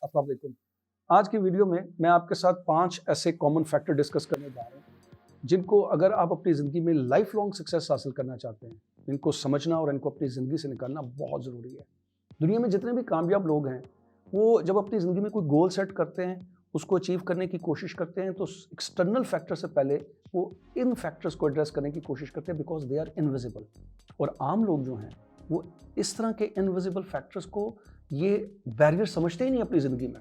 अस्सलाम वालेकुम। आज की वीडियो में मैं आपके साथ 5 ऐसे कॉमन फैक्टर डिस्कस करने जा रहा हूँ, जिनको अगर आप अपनी ज़िंदगी में लाइफ लॉन्ग सक्सेस हासिल करना चाहते हैं, इनको समझना और इनको अपनी ज़िंदगी से निकालना बहुत ज़रूरी है। दुनिया में जितने भी कामयाब लोग हैं, वो जब अपनी ज़िंदगी में कोई गोल सेट करते हैं, उसको अचीव करने की कोशिश करते हैं, तो एक्सटर्नल फैक्टर से पहले वो इन फैक्टर्स को एड्रेस करने की कोशिश करते हैं बिकॉज़ दे आर इनविजिबल। और आम लोग जो हैं, वो इस तरह के इनविजिबल फैक्टर्स को ये बैरियर समझते ही नहीं अपनी ज़िंदगी में।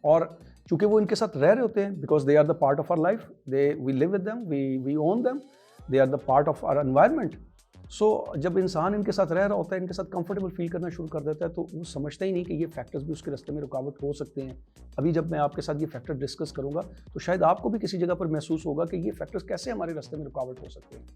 और चूंकि वो इनके साथ रह रहे होते हैं because they are the part of our life, they we live with them, we own them, they are the part of our environment. So जब इंसान इनके साथ रह रहा होता है, इनके साथ कंफर्टेबल फील करना शुरू कर देता है, तो वो समझता ही नहीं कि ये फैक्टर्स भी उसके रास्ते में रुकावट हो सकते हैं। अभी जब मैं आपके साथ ये फैक्टर डिस्कस करूंगा तो शायद आपको भी किसी जगह पर महसूस होगा कि ये फैक्टर्स कैसे हमारे रास्ते में रुकावट हो सकते हैं।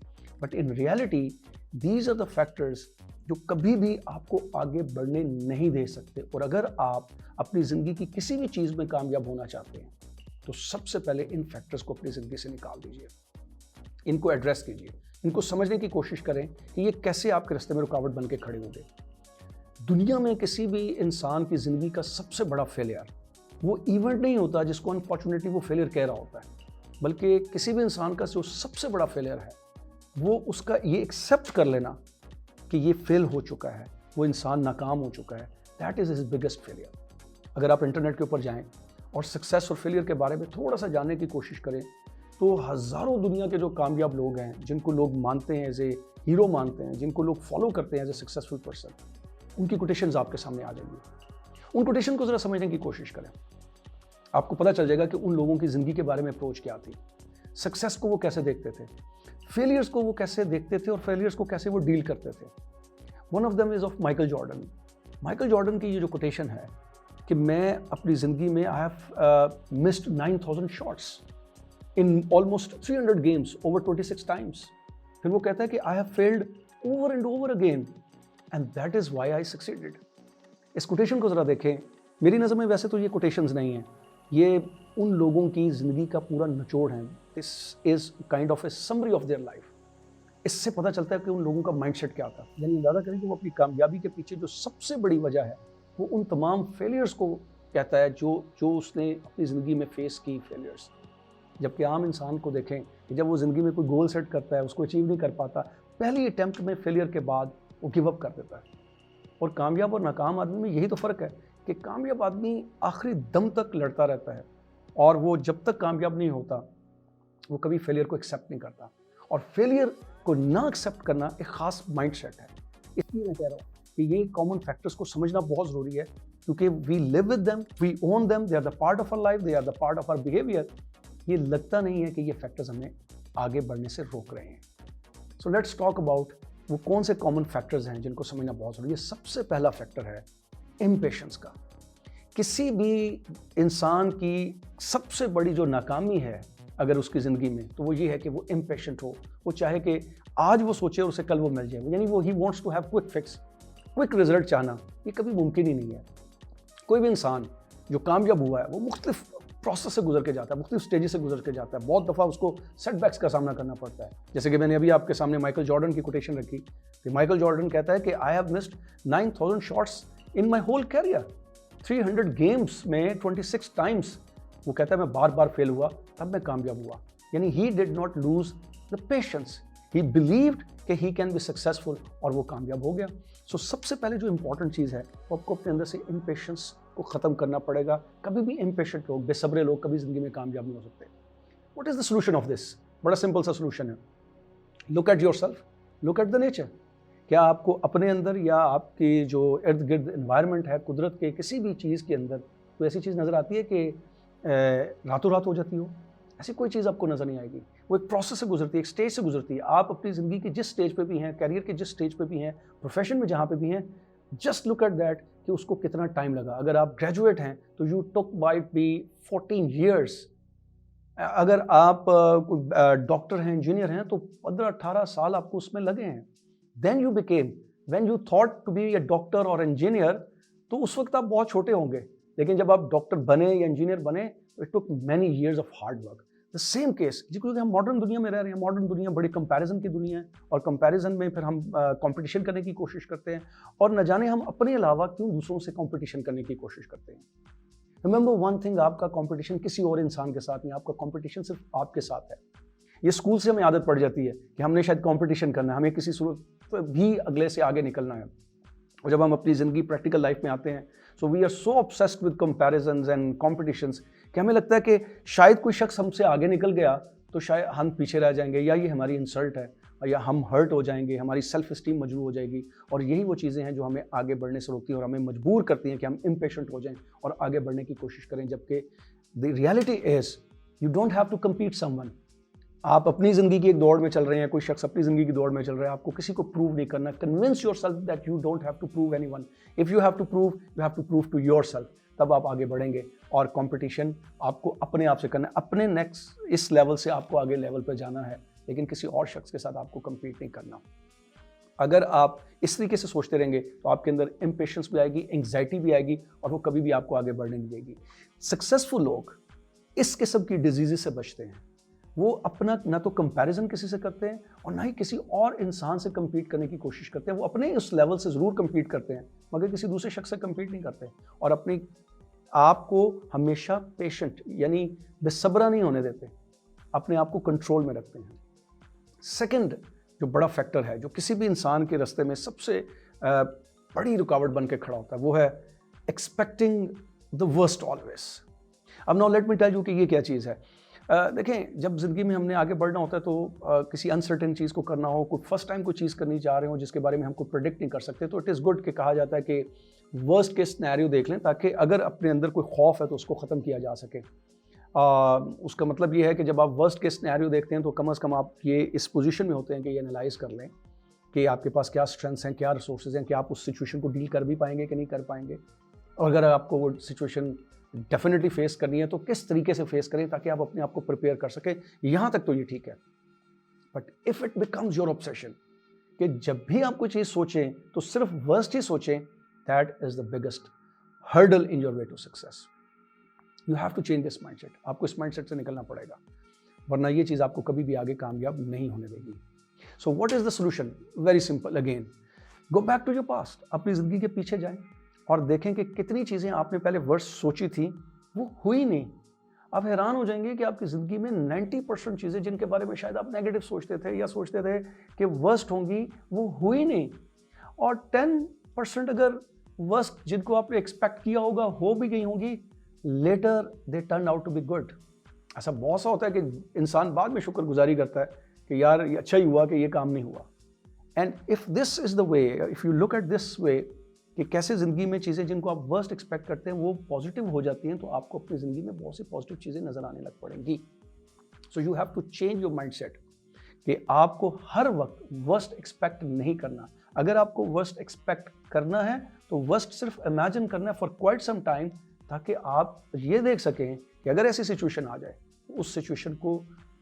But in reality these are the factors जो कभी भी आपको आगे बढ़ने नहीं दे सकते। और अगर आप अपनी ज़िंदगी की किसी भी चीज़ में कामयाब होना चाहते हैं, तो सबसे पहले इन फैक्टर्स को अपनी ज़िंदगी से निकाल दीजिए, इनको एड्रेस कीजिए, इनको समझने की कोशिश करें कि ये कैसे आपके रास्ते में रुकावट बन के खड़े होंगे। दुनिया में किसी भी इंसान की ज़िंदगी का सबसे बड़ा फेलियर वो इवेंट नहीं होता जिसको अनफॉर्चुनेटली वो फेलियर कह रहा होता है, बल्कि किसी भी इंसान का जो सबसे बड़ा फेलियर है वो उसका ये एक्सेप्ट कर लेना कि ये फेल हो चुका है, वो इंसान नाकाम हो चुका है। That is his biggest failure. अगर आप इंटरनेट के ऊपर जाएं और सक्सेस और फेलियर के बारे में थोड़ा सा जानने की कोशिश करें, तो हज़ारों दुनिया के जो कामयाब लोग हैं, जिनको लोग मानते हैं एज ए हीरो मानते हैं, जिनको लोग फॉलो करते हैं एज ए सक्सेसफुल पर्सन, उनकी कोटेशंस आपके सामने आ जाएंगी। उन कोटेशन को ज़रा समझने की कोशिश करें, आपको पता चल जाएगा कि उन लोगों की ज़िंदगी के बारे में अप्रोच क्या थी, सक्सेस को वो कैसे देखते थे, फेलियर्स को वो कैसे देखते थे और फेलियर्स को कैसे वो डील करते थे। One of them is of Michael Jordan. Michael Jordan की ये जो कोटेशन है कि मैं अपनी ज़िंदगी में आई have missed 9000 shots in almost 300 games over 26 times. फिर वो कहता है कि I have failed over and over again and that is why I succeeded. इस कोटेशन को ज़रा देखें। मेरी नज़र में वैसे तो ये कोटेशंस नहीं हैं, ये उन लोगों की ज़िंदगी का पूरा निचोड़ है। This is kind of A summary of their life. इससे पता चलता है कि उन लोगों का माइंडसेट क्या था। यानी अंदाज़ा करें कि वो अपनी कामयाबी के पीछे जो सबसे बड़ी वजह है वो उन तमाम फेलियर्स को कहता है जो उसने अपनी ज़िंदगी में फेस की फेलियर्स। जबकि आम इंसान को देखें कि जब वो ज़िंदगी में कोई गोल सेट करता है, उसको अचीव नहीं कर पाता, पहली अटैम्प्ट में फेलियर के बाद वो गिव अप कर देता है। और कामयाब और नाकाम आदमी में यही तो फ़र्क है कि कामयाब आदमी आखिरी दम तक लड़ता रहता है, और वो जब तक कामयाब नहीं होता वो कभी फेलियर को एक्सेप्ट नहीं करता। और फेलियर को ना एक्सेप्ट करना एक ख़ास माइंडसेट है। इसलिए मैं कह रहा हूँ कि ये कॉमन फैक्टर्स को समझना बहुत ज़रूरी है, क्योंकि we live with them, we own them, they are the part of our life, they are the part of our behaviour. ये लगता नहीं है कि ये फैक्टर्स हमें आगे बढ़ने से रोक रहे हैं। सो लेट्स टॉक अबाउट वो कौन से कॉमन फैक्टर्स हैं जिनको समझना बहुत ज़रूरी है। सबसे पहला फैक्टर है इम्पेशेंस का। किसी भी इंसान की सबसे बड़ी जो नाकामी है अगर उसकी ज़िंदगी में, तो वो ये है कि वो इम्पेशेंट हो। वो चाहे कि आज वो सोचे और उसे कल वो मिल जाए, यानी वो ही wants to have quick fix, quick result चाहना, ये कभी मुमकिन ही नहीं है। कोई भी इंसान जो कामयाब हुआ है वो मुख्तलिफ प्रोसेस से गुजर के जाता है, मुख्तलिफ स्टेजेस से गुजर के जाता है। बहुत दफ़ा उसको सेटबैक्स का सामना करना पड़ता है। जैसे कि मैंने अभी आपके सामने माइकल जॉर्डन की कोटेशन रखी कि माइकल जॉर्डन कहता है कि I have missed 9000 shots in my whole career. 300 games में 26 टाइम्स वो कहता है मैं बार बार फेल हुआ, तब मैं कामयाब हुआ। यानी he did not lose the patience, he believed कि ही कैन बी सक्सेसफुल, और वो कामयाब हो गया। सो सबसे पहले जो इंपॉर्टेंट चीज़ है वो आपको अपने अंदर से इम्पेशेंस को ख़त्म करना पड़ेगा। कभी भी इम्पेशेंट लोग, बेसब्रे लोग कभी ज़िंदगी में कामयाब नहीं हो सकते। What is the solution of this? बड़ा सिंपल सा सोल्यूशन है। Look at your self, look at the nature. क्या आपको अपने अंदर या आपकी जो इर्द गिर्द इन्वायरमेंट है, कुदरत के किसी भी चीज़ के अंदर कोई ऐसी चीज़ नज़र आती है कि रातों रात हो जाती हो? ऐसी कोई चीज़ आपको नज़र नहीं आएगी। वो एक प्रोसेस से गुजरती है, एक स्टेज से गुजरती है। आप अपनी ज़िंदगी के जिस स्टेज पे भी हैं, कैरियर के जिस स्टेज पे भी हैं, प्रोफेशन में जहाँ पे भी हैं, जस्ट लुक एट दैट कि उसको कितना टाइम लगा। अगर आप ग्रेजुएट हैं तो you took might be 14 years. अगर आप डॉक्टर हैं, इंजीनियर हैं, तो 15-18 साल आपको उसमें लगे हैं। Then you became, when you thought to be a doctor और इंजीनियर, तो उस वक्त आप बहुत छोटे होंगे, लेकिन जब आप डॉक्टर बने या इंजीनियर बने, it took many years of hard work. The same case, क्योंकि हम मॉडर्न दुनिया में रह रहे हैं। मॉडर्न दुनिया बड़ी कंपैरिजन की दुनिया है, और कंपैरिजन में फिर हम कंपटीशन करने की कोशिश करते हैं, और न जाने हम अपने अलावा क्यों दूसरों से कंपटीशन करने की कोशिश करते हैं। रिमेंबर वन थिंग, आपका कंपटीशन किसी और इंसान के साथ नहीं, आपका कंपटीशन सिर्फ आपके साथ है। ये स्कूल से हमें आदत पड़ जाती है कि हमने शायद कंपटीशन करना है, हमें किसी सूरत भी अगले से आगे निकलना है। और जब हम अपनी ज़िंदगी प्रैक्टिकल लाइफ में आते हैं, so we are so obsessed with comparisons and competitions कि हमें लगता है कि शायद कोई शख्स हमसे आगे निकल गया तो शायद हम पीछे रह जाएंगे, या ये हमारी इंसल्ट है, या हम हर्ट हो जाएंगे, हमारी सेल्फ इस्टीम मजबूर हो जाएगी। और यही वो चीज़ें हैं जो हमें आगे बढ़ने से रोकती हैं और हमें मजबूर करती हैं कि हम इम्पेशेंट हो जाएं और आगे बढ़ने की कोशिश करें। जबकि the reality is you don't have to compete someone. आप अपनी ज़िंदगी की एक दौड़ में चल रहे हैं, कोई शख्स अपनी ज़िंदगी की दौड़ में चल रहा है, आपको किसी को प्रूव नहीं करना। Convince yourself that you don't have to prove anyone. If you have to prove, you have to prove to yourself. तब आप आगे बढ़ेंगे। और कंपटीशन आपको अपने आप से करना है, अपने नेक्स्ट इस लेवल से आपको आगे लेवल पर जाना है, लेकिन किसी और शख्स के साथ आपको कम्पीट नहीं करना। अगर आप इस तरीके से सोचते रहेंगे तो आपके अंदर इम्पेशेंस भी आएगी, एंग्जाइटी भी आएगी, और वो कभी भी आपको आगे बढ़ने नहीं देगी। सक्सेसफुल लोग इस किस्म की डिजीज़ से बचते हैं। वो अपना ना तो कंपैरिजन किसी से करते हैं और ना ही किसी और इंसान से कम्पीट करने की कोशिश करते हैं। वो अपने उस लेवल से ज़रूर कम्पीट करते हैं, मगर किसी दूसरे शख्स से कम्पीट नहीं करते। और अपनी आप को हमेशा पेशेंट यानी बेसब्रा नहीं होने देते, अपने आप को कंट्रोल में रखते हैं। सेकंड जो बड़ा फैक्टर है, जो किसी भी इंसान के रास्ते में सबसे बड़ी रुकावट बन के खड़ा होता है, वो है एक्सपेक्टिंग द वर्स्ट ऑलवेज। अब now let me tell you कि ये क्या चीज़ है। देखें, जब ज़िंदगी में हमने आगे बढ़ना होता है तो किसी अनसर्टेन चीज़ को करना हो, कोई फर्स्ट टाइम कोई चीज़ करनी चाह रहे हो जिसके बारे में हम कोई प्रेडिक्ट नहीं कर सकते, तो इट इज़ गुड कि कहा जाता है कि वर्स्ट केस सिनेरियो देख लें, ताकि अगर अपने अंदर कोई खौफ है तो उसको ख़त्म किया जा सके। उसका मतलब ये है कि जब आप वर्स्ट केस सिनेरियो देखते हैं तो कम से कम आप ये इस पोजीशन में होते हैं कि ये एनालाइज कर लें कि आपके पास क्या स्ट्रेंथ्स हैं, क्या रिसोर्सेज हैं, क्या आप उस सिचुएशन को डील कर भी पाएंगे कि नहीं कर पाएंगे। और अगर आपको वो सिचुएशन डेफिनेटली फेस करनी है तो किस तरीके से फेस करें ताकि आप अपने आप को प्रिपेयर कर सकें। यहाँ तक तो ये ठीक है, but if it becomes your obsession कि जब भी आप कोई चीज़ सोचें तो सिर्फ वर्स्ट ही सोचें, that is the biggest hurdle in your way to success. You have to change this mindset. आपको इस माइंडसेट से निकलना पड़ेगा, वरना ये चीज़ आपको कभी भी आगे कामयाब नहीं होने देगी। So what is the solution? Very simple again, go back to your past. अपनी ज़िंदगी के पीछे जाएं और देखें कि कितनी चीज़ें आपने पहले वर्स्ट सोची थी वो हुई नहीं। आप हैरान हो जाएंगे कि आपकी ज़िंदगी में 90% चीज़ें जिनके बारे में शायद आप नेगेटिव सोचते थे या सोचते थे कि वर्स्ट होंगी, वो हुई नहीं। और 10% अगर वर्स्ट जिनको आपने एक्सपेक्ट किया होगा हो भी गई होंगी, later they turn out to be good. ऐसा बहुत सा होता है कि इंसान बाद में शुक्रगुजारी करता है कि यार ये अच्छा ही हुआ कि ये काम नहीं हुआ। And if this is the way, if you look at this way कि कैसे ज़िंदगी में चीज़ें जिनको आप वर्स्ट एक्सपेक्ट करते हैं वो पॉजिटिव हो जाती हैं, तो आपको अपनी ज़िंदगी में बहुत सी पॉजिटिव चीज़ें नज़र आने लग पड़ेंगी। So you have to change your mindset कि आपको हर वक्त वर्स्ट एक्सपेक्ट नहीं करना। अगर आपको वर्स्ट एक्सपेक्ट करना है तो वर्स्ट सिर्फ इमेजिन करना है फॉर क्वाइट सम टाइम, ताकि आप ये देख सकें कि अगर ऐसी सिचुएशन आ जाए तो उस सिचुएशन को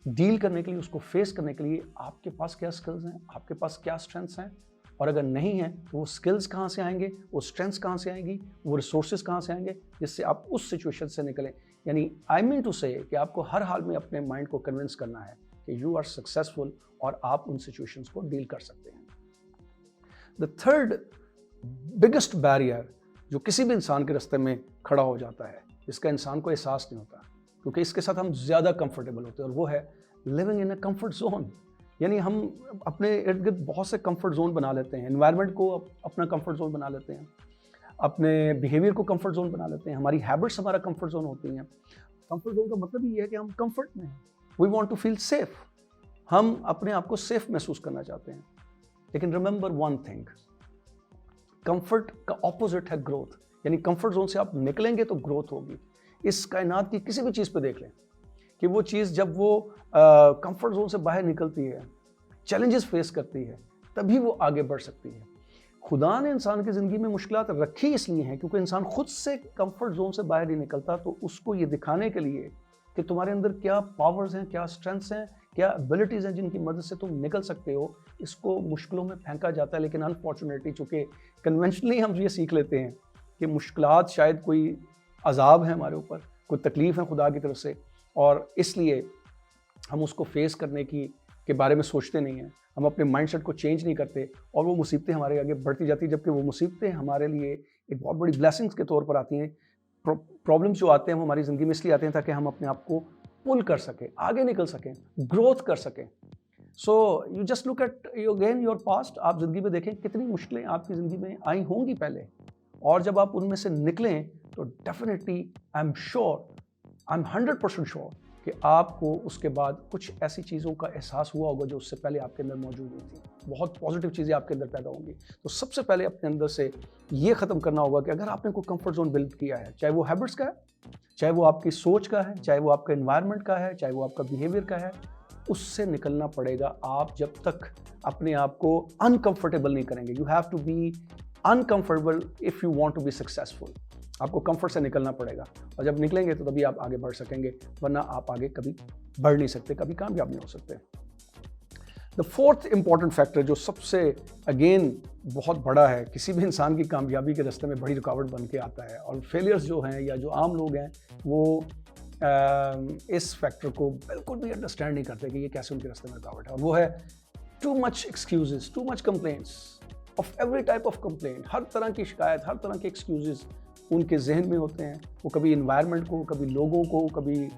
डील करने के लिए, उसको फेस करने के लिए आपके पास क्या स्किल्स हैं, आपके पास क्या स्ट्रेंथ्स हैं, और अगर नहीं है तो वो स्किल्स कहाँ से आएंगे, वो स्ट्रेंथ्स कहाँ से आएंगी, वो रिसोर्सेज कहाँ से आएंगे, जिससे आप उस सिचुएशन से निकलें। यानी आई मीन टू से कि आपको हर हाल में अपने माइंड को कन्विंस करना है कि यू आर सक्सेसफुल और आप उन सिचुएशंस को डील कर सकते हैं। द थर्ड बिगेस्ट बैरियर जो किसी भी इंसान के रास्ते में खड़ा हो जाता है, जिसका इंसान को एहसास नहीं होता, क्योंकि इसके साथ हम ज़्यादा कंफर्टेबल होते हैं, और वो है living in a comfort zone. यानी हम अपने इर्द गिर्द बहुत से कंफर्ट जोन बना लेते हैं, एनवायरनमेंट को अपना कंफर्ट जोन बना लेते हैं, अपने बिहेवियर को कंफर्ट जोन बना लेते हैं, हमारी हैबिट्स हमारा कंफर्ट जोन होती हैं। कंफर्ट जोन का मतलब ये है कि हम कंफर्ट में हैं, we want to feel safe. हम अपने आप को सेफ महसूस करना चाहते हैं। लेकिन रिमेंबर वन थिंग, कंफर्ट का ऑपोजिट है ग्रोथ। यानी कंफर्ट जोन से आप निकलेंगे तो ग्रोथ होगी। इस कायनात की किसी भी चीज़ पे देख लें कि वो चीज़ जब वो कंफर्ट जोन से बाहर निकलती है, चैलेंजेस फेस करती है, तभी वो आगे बढ़ सकती है। खुदा ने इंसान की ज़िंदगी में मुश्किलात रखी इसलिए हैं क्योंकि इंसान खुद से कंफर्ट जोन से बाहर नहीं निकलता, तो उसको ये दिखाने के लिए कि तुम्हारे अंदर क्या पावर्स हैं, क्या स्ट्रेंथ्स हैं, क्या एबिलिटीज़ हैं जिनकी मदद से तुम निकल सकते हो, इसको मुश्किलों में फेंका जाता है। लेकिन अनफॉर्चुनेटली चूँकि कन्वेंशनली हम ये सीख लेते हैं कि मुश्किलात शायद कोई अजाब है हमारे ऊपर, कोई तकलीफ़ है खुदा की तरफ से, और इसलिए हम उसको फेस करने के बारे में सोचते नहीं हैं। हम अपने माइंडसेट को चेंज नहीं करते और वो मुसीबतें हमारे आगे बढ़ती जाती हैं, जबकि वो मुसीबतें हमारे लिए एक बहुत बड़ी ब्लेसिंग्स के तौर पर आती हैं। प्रॉब्लम्स जो आते हैं वो हमारी ज़िंदगी में इसलिए आते हैं ताकि हम अपने आप को पुल कर सकें, आगे निकल सकें, ग्रोथ कर सकें। So you just look at your past. आप ज़िंदगी में देखें कितनी मुश्किलें आपकी ज़िंदगी में आई होंगी पहले, और जब आप उनमें से निकलें तो डेफिनेटली आई एम 100% श्योर कि आपको उसके बाद कुछ ऐसी चीज़ों का एहसास हुआ होगा जो उससे पहले आपके अंदर मौजूद नहीं थी। बहुत पॉजिटिव चीज़ें आपके अंदर पैदा होंगी। तो सबसे पहले अपने अंदर से ये ख़त्म करना होगा कि अगर आपने कोई कंफर्ट जोन बिल्ड किया है, चाहे वो हैबिट्स का है, चाहे वो आपकी सोच का है, चाहे वो आपका एनवायरनमेंट का है, चाहे वो आपका बिहेवियर का है, उससे निकलना पड़ेगा। आप जब तक अपने आप को अनकंफर्टेबल नहीं करेंगे, you have to be uncomfortable if you want to be successful. आपको कंफर्ट से निकलना पड़ेगा, और जब निकलेंगे तो तभी आप आगे बढ़ सकेंगे, वरना आप आगे कभी बढ़ नहीं सकते, कभी कामयाब नहीं हो सकते। द फोर्थ इंपॉर्टेंट फैक्टर जो सबसे अगेन बहुत बड़ा है, किसी भी इंसान की कामयाबी के रास्ते में बड़ी रुकावट बन के आता है, और फेलियर्स जो हैं या जो आम लोग हैं वो इस फैक्टर को बिल्कुल भी अंडरस्टैंड नहीं करते कि ये कैसे उनके रास्ते में रुकावट है, और वो है too much excuses, too much complaints of every type of complaint. हर तरह की शिकायत, हर तरह के एक्सक्यूजेस उनके जहन में होते हैं। वो कभी इन्वायरमेंट को, कभी लोगों को, कभी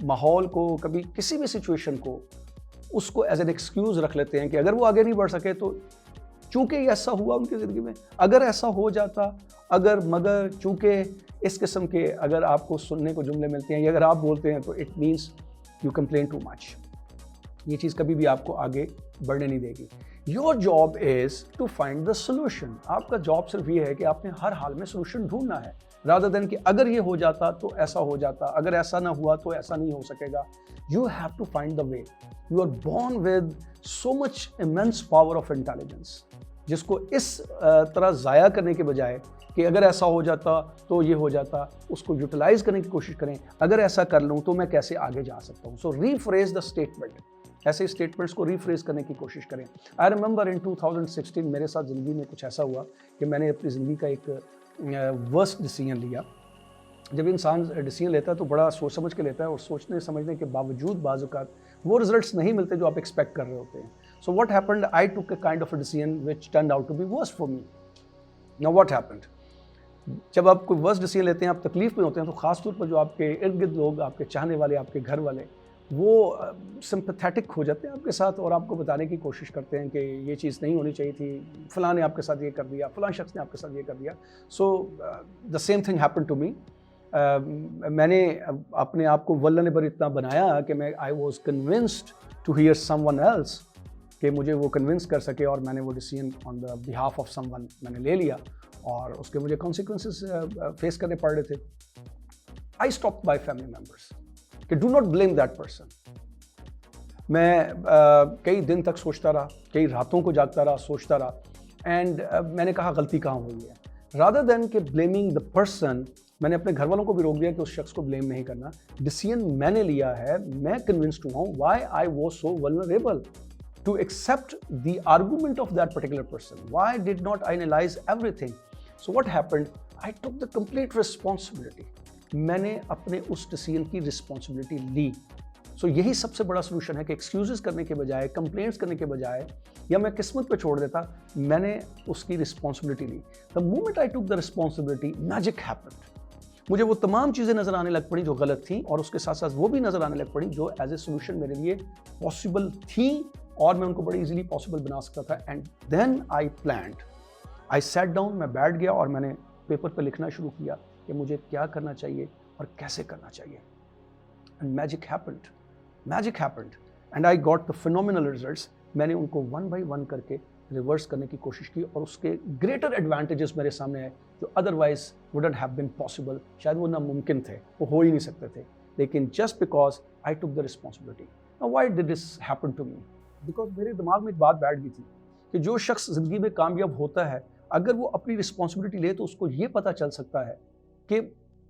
माहौल को, कभी किसी भी सिचुएशन को उसको एज एन एक्सक्यूज रख लेते हैं कि अगर वो आगे नहीं बढ़ सके तो चूंकि ऐसा हुआ उनकी ज़िंदगी में, अगर ऐसा हो जाता, अगर मगर चूंकि, इस किस्म के अगर आपको सुनने को जुमले मिलते हैं या अगर आप बोलते हैं तो it means you complain too much. ये चीज़ कभी भी आपको आगे बढ़ने नहीं देगी। Your job is to find the solution. आपका जॉब सिर्फ ये है कि आपने हर हाल में सोल्यूशन ढूंढना है, रादर देन कि अगर ये हो जाता तो ऐसा हो जाता, अगर ऐसा ना हुआ तो ऐसा नहीं हो सकेगा। You have to find the way. You are born with so much immense power of intelligence, जिसको इस तरह ज़ाया करने के बजाय कि अगर ऐसा हो जाता तो ये हो जाता, उसको यूटिलाइज करने की कोशिश करें। अगर ऐसा कर लूँ तो मैं कैसे आगे जा सकता हूँ। सो रीफ्रेज द स्टेटमेंट। ऐसे स्टेटमेंट्स को रीफ्रेज करने की कोशिश करें। आई रिमेंबर इन 2016 मेरे साथ ज़िंदगी में कुछ ऐसा हुआ कि मैंने अपनी ज़िंदगी का एक वर्स्ट डिसीजन लिया। जब इंसान डिसीजन लेता है तो बड़ा सोच समझ के लेता है, और सोचने समझने के बावजूद बाज़ औक़ात वो रिजल्ट्स नहीं मिलते जो आप एक्सपेक्ट कर रहे होते हैं। So what happened, I took a kind of a decision which turned out to be worst for me. Now what happened, जब आप कोई वर्स्ट डिसीजन लेते हैं, आप तकलीफ में होते हैं, तो ख़ासतौर पर जो आपके इर्द गिर्द लोग, आपके चाहने वाले, आपके घर वाले, वो सिंपैथेटिक हो जाते हैं आपके साथ और आपको बताने की कोशिश करते हैं कि ये चीज़ नहीं होनी चाहिए थी, फ़लाँ ने आपके साथ ये कर दिया, फ़लाँ शख्स ने आपके साथ ये कर दिया। So the same thing happened to me. मैंने अपने आप को वल्नरेबल इतना बनाया कि मैं I was convinced to hear someone else, कि मुझे वो कन्विंस कर सके, और मैंने वो decision on the behalf of someone मैंने ले लिया, और उसके मुझे कॉन्सिक्वेंसेस फेस करने पड़ रहे थे। I stop by family members कि do not blame that person. मैं कई दिन तक सोचता रहा, कई रातों को जागता रहा, सोचता रहा, एंड मैंने कहा गलती कहाँ हुई है। रादर देन कि ब्लेमिंग द पर्सन, मैंने अपने घर वालों को भी रोक दिया कि उस शख्स को ब्लेम नहीं करना। डिसीजन मैंने लिया है, मैं कन्विंस्ड हुआ हूँ। Why I was so vulnerable to accept the argument of that particular person? Why did not I analyze everything? So what happened? I took the complete responsibility. मैंने अपने उस डिसीजन की रिस्पॉन्सिबिलिटी ली। सो यही सबसे बड़ा सोल्यूशन है कि एक्सक्यूजेस करने के बजाय, कंप्लेंट्स करने के बजाय, या मैं किस्मत पे छोड़ देता, मैंने उसकी रिस्पॉन्सिबिलिटी ली। The moment I took the responsibility, magic happened. मुझे वो तमाम चीज़ें नज़र आने लग पड़ी जो गलत थी, और उसके साथ साथ वो भी नज़र आने लग पड़ी जो एज ए सोल्यूशन मेरे लिए पॉसिबल थी, और मैं उनको बड़ी इजीली पॉसिबल बना सकता था। And then I planned, I sat down, मैं बैठ गया और मैंने पेपर पे लिखना शुरू किया कि मुझे क्या करना चाहिए और कैसे करना चाहिए। And magic happened and I got the phenomenal results. मैंने उनको वन बाई वन करके रिवर्स करने की कोशिश की, और उसके ग्रेटर एडवांटेजेस मेरे सामने आए जो otherwise wouldn't have been possible. शायद वो नामुमकिन थे, वो हो ही नहीं सकते थे, लेकिन just because I took the responsibility. Now why did this happen to me? Because मेरे दिमाग में एक बात बैठ गई थी कि जो शख्स ज़िंदगी में कामयाब होता है, अगर वो अपनी रिस्पॉन्सिबिलिटी ले तो उसको ये पता चल सकता है कि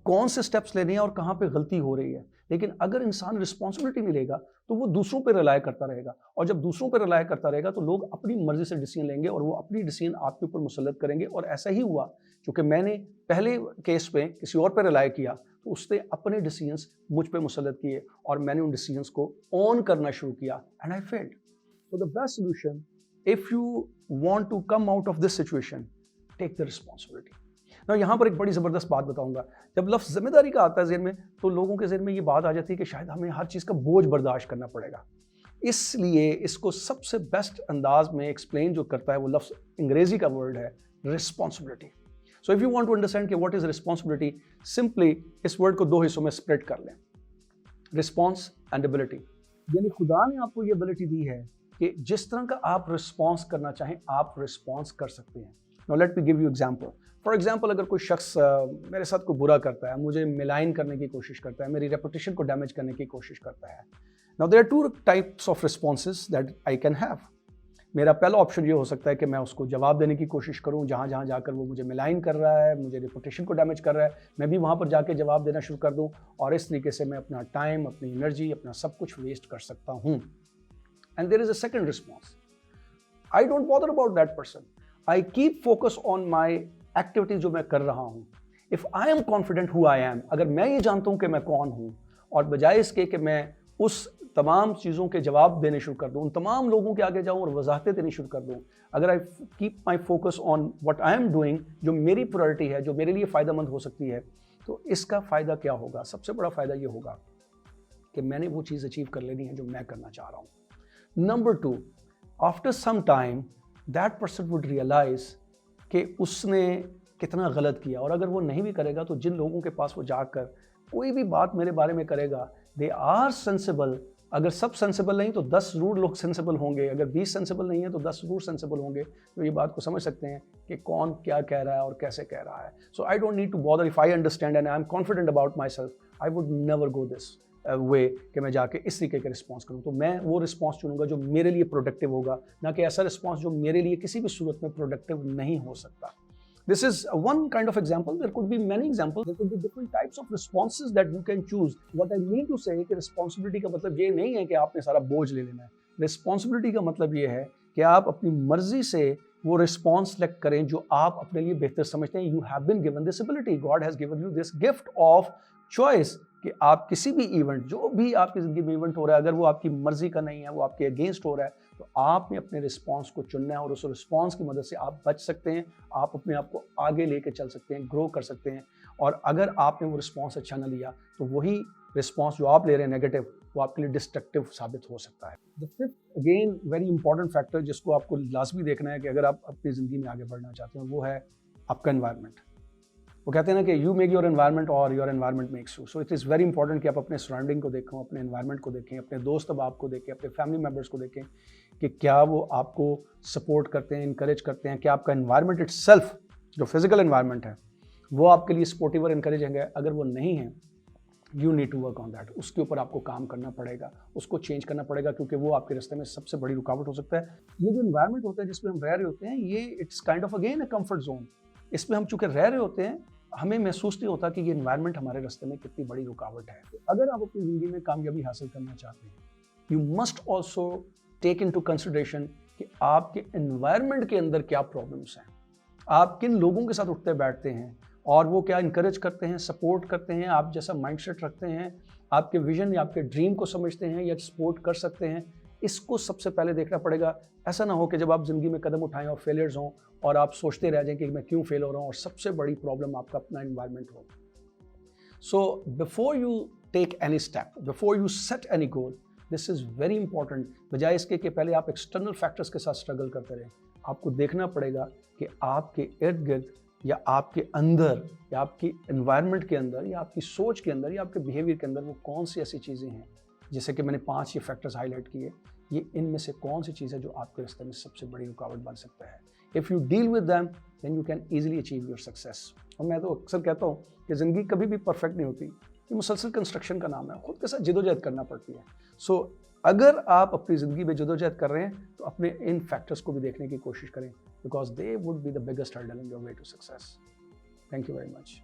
कौन से स्टेप्स लेने हैं और कहाँ पे गलती हो रही है। लेकिन अगर इंसान रिस्पॉन्सिबिलिटी नहीं लेगा तो वो दूसरों पे रिलाय करता रहेगा, और जब दूसरों पे रिलाय करता रहेगा तो लोग अपनी मर्जी से डिसीजन लेंगे और वो अपनी डिसीजन आपके ऊपर मुसल्लत करेंगे। और ऐसा ही हुआ, क्योंकि मैंने पहले केस पे किसी और पे रिलाय किया तो उसने अपने डिसीजंस मुझ पे मुसल्लत किए, और मैंने उन डिसीजंस को ऑन करना शुरू किया, and I failed. So the best solution, if you want to come out of this situation, take the responsibility. ना यहाँ पर एक बड़ी ज़बरदस्त बात बताऊंगा, जब लफ्ज़ जिम्मेदारी का आता है ज़हन में, तो लोगों के ज़हन में ये बात आ जाती है कि शायद हमें हर चीज़ का बोझ बर्दाश्त करना पड़ेगा। इसलिए इसको सबसे बेस्ट अंदाज में एक्सप्लेन जो करता है वो लफ्ज़ अंग्रेजी का वर्ड है responsibility. So if you want to understand कि व्हाट इज़ रिस्पॉन्सिबिलिटी, सिंपली इस वर्ड को दो हिस्सों में स्प्लिट कर लें, रिस्पॉन्स एंड एबिलिटी। यानी खुदा ने आपको ये एबिलिटी दी है कि जिस तरह का आप रिस्पॉन्स करना चाहें आप रिस्पॉन्स कर सकते हैं। Now let me give you example. For example, अगर कोई शख्स मेरे साथ कोई बुरा करता है, मुझे मिलाइन करने की कोशिश करता है, मेरी रेपुटेशन को डैमेज करने की कोशिश करता है, now there are two types of responses that I can have. मेरा पहला ऑप्शन ये हो सकता है कि मैं उसको जवाब देने की कोशिश करूं, जहां जहां जाकर वो मुझे मिलाइन कर रहा है, मुझे रेपुटेशन को डैमेज कर रहा है, मैं भी वहां पर जाके जवाब देना शुरू कर दूं, और इस तरीके से मैं अपना टाइम, अपनी एनर्जी, अपना सब कुछ वेस्ट कर सकता हूं। And there is a second response, I don't bother about that person, I keep focus on my activities जो मैं कर रहा हूं। If I am confident who I am, अगर मैं ये जानता हूं कि मैं कौन हूं, और बजाय इसके कि मैं उस तमाम चीज़ों के जवाब देने शुरू कर दूं, उन तमाम लोगों के आगे जाऊं और वजाहतें देनी शुरू कर दूं, अगर I keep my focus on what I am doing, जो मेरी प्रायोरिटी है, जो मेरे लिए फ़ायदेमंद हो सकती है, तो इसका फ़ायदा क्या होगा? सबसे बड़ा फ़ायदा ये होगा कि मैंने वो चीज़ अचीव कर लेनी है जो मैं करना चाह रहा हूँ। Number 2, after some time that person would realise कि उसने कितना गलत किया, और अगर वो नहीं भी करेगा तो जिन लोगों के पास वो जाकर कोई भी बात मेरे बारे में करेगा, दे आर सेंसिबल। अगर सब सेंसिबल नहीं तो 10 जरूर लोग सेंसिबल होंगे, अगर 20 सेंसिबल नहीं है तो 10 जरूर सेंसिबल होंगे, तो ये बात को समझ सकते हैं कि कौन क्या कह रहा है और कैसे कह रहा है। So I don't need to bother, if I understand and I am confident about myself, I would never go this way कि मैं जाके इस तरीके का रिस्पॉन्स करूँ। तो मैं वो रिस्पॉन्स चुनूंगा जो मेरे लिए प्रोडक्टिव होगा, ना कि ऐसा रिस्पॉन्स जो मेरे लिए किसी भी सूरत में प्रोडक्टिव नहीं हो सकता। This is one kind of example. There could be many examples. There could be different types of responses that you can choose. What I mean to say कि responsibility का मतलब ये नहीं है कि आपने सारा बोझ ले लेना है। Responsibility का मतलब ये है कि आप अपनी मर्जी से वो रिस्पॉन्स सेलेक्ट करें जो आप अपने लिए बेहतर समझते हैं। You have been given this ability, God has given you this gift of choice कि आप किसी भी इवेंट, जो भी आपकी ज़िंदगी में इवेंट हो रहा है, अगर वो आपकी मर्जी का नहीं है, वो आपके अगेंस्ट हो रहा है, तो आपने अपने रिस्पॉन्स को चुनना है और उस रिस्पॉन्स की मदद से आप बच सकते हैं, आप अपने आप को आगे लेके चल सकते हैं, ग्रो कर सकते हैं। और अगर आपने वो रिस्पॉन्स अच्छा ना लिया तो वही रिस्पॉन्स जो आप ले रहे हैं नेगेटिव, वो आपके लिए डिस्ट्रक्टिव साबित हो सकता है। The fifth again very important factor जिसको आपको लाजमी देखना है कि अगर आप अपनी ज़िंदगी में आगे बढ़ना चाहते हैं, वो है आपका एनवायरनमेंट। वो कहते हैं ना कि यू मेक योर एनवायरनमेंट और your environment makes you. So it is very important कि आप अपने सराउंडिंग को देखें, अपने एनवायरनमेंट को देखें, अपने दोस्त अहबाब को देखें, अपने फैमिली मेम्बर्स को देखें कि क्या वो आपको सपोर्ट करते हैं, इनकरेज करते हैं, क्या आपका एनवायरनमेंट इटसेल्फ, जो फिजिकल एनवायरनमेंट है, वो आपके लिए सपोर्टिव और इनकरेजिंग है। अगर वो नहीं है, you need to work on that. उसके ऊपर आपको काम करना पड़ेगा, उसको चेंज करना पड़ेगा, क्योंकि वो आपके रास्ते में सबसे बड़ी रुकावट हो सकता है। ये जो एनवायरनमेंट होता है जिसमें हम रह रहे होते हैं, ये it's kind of again a comfort zone. इसमें हम चूंकि रह रहे होते हैं, हमें महसूस नहीं होता कि ये एनवायरनमेंट हमारे रास्ते में कितनी बड़ी रुकावट है। तो अगर आप अपनी ज़िंदगी में कामयाबी हासिल करना चाहते हैं, you must also take into consideration कि आपके एनवायरनमेंट के अंदर क्या प्रॉब्लम्स हैं, आप किन लोगों के साथ उठते बैठते हैं, और वो क्या इनकरेज करते हैं, सपोर्ट करते हैं, आप जैसा माइंडसेट रखते हैं, आपके विजन या आपके ड्रीम को समझते हैं या सपोर्ट कर सकते हैं। इसको सबसे पहले देखना पड़ेगा। ऐसा ना हो कि जब आप ज़िंदगी में कदम उठाएं और फेलियर्स हों और आप सोचते रह जाएं कि मैं क्यों फेल हो रहा हूं, और सबसे बड़ी प्रॉब्लम आपका अपना एनवायरनमेंट हो। So before you take any step, before you set any goal, this is very important. बजाय इसके कि पहले आप एक्सटर्नल फैक्टर्स के साथ स्ट्रगल करते रहें, आपको देखना पड़ेगा कि आपके इर्द गिर्द या आपके अंदर या आपकी एनवायरनमेंट के अंदर या आपकी सोच के अंदर या आपके बिहेवियर के अंदर वो कौन सी ऐसी चीज़ें हैं, जैसे कि मैंने 5 ये फैक्टर्स हाईलाइट किए, ये इनमें से कौन सी चीज़ है जो आपके रास्ते में सबसे बड़ी रुकावट बन सकता है। If you deal with them then you can easily achieve your success. और मैं तो अक्सर कहता हूँ कि ज़िंदगी कभी भी परफेक्ट नहीं होती, ये मुसलसल कंस्ट्रक्शन का नाम है, खुद के साथ जदोजहद करना पड़ती है। सो अगर आप अपनी ज़िंदगी में जदोजहद कर रहे हैं तो अपने इन फैक्टर्स को भी देखने की कोशिश करें, because they would be the biggest hurdle in your way to success. Thank you very much.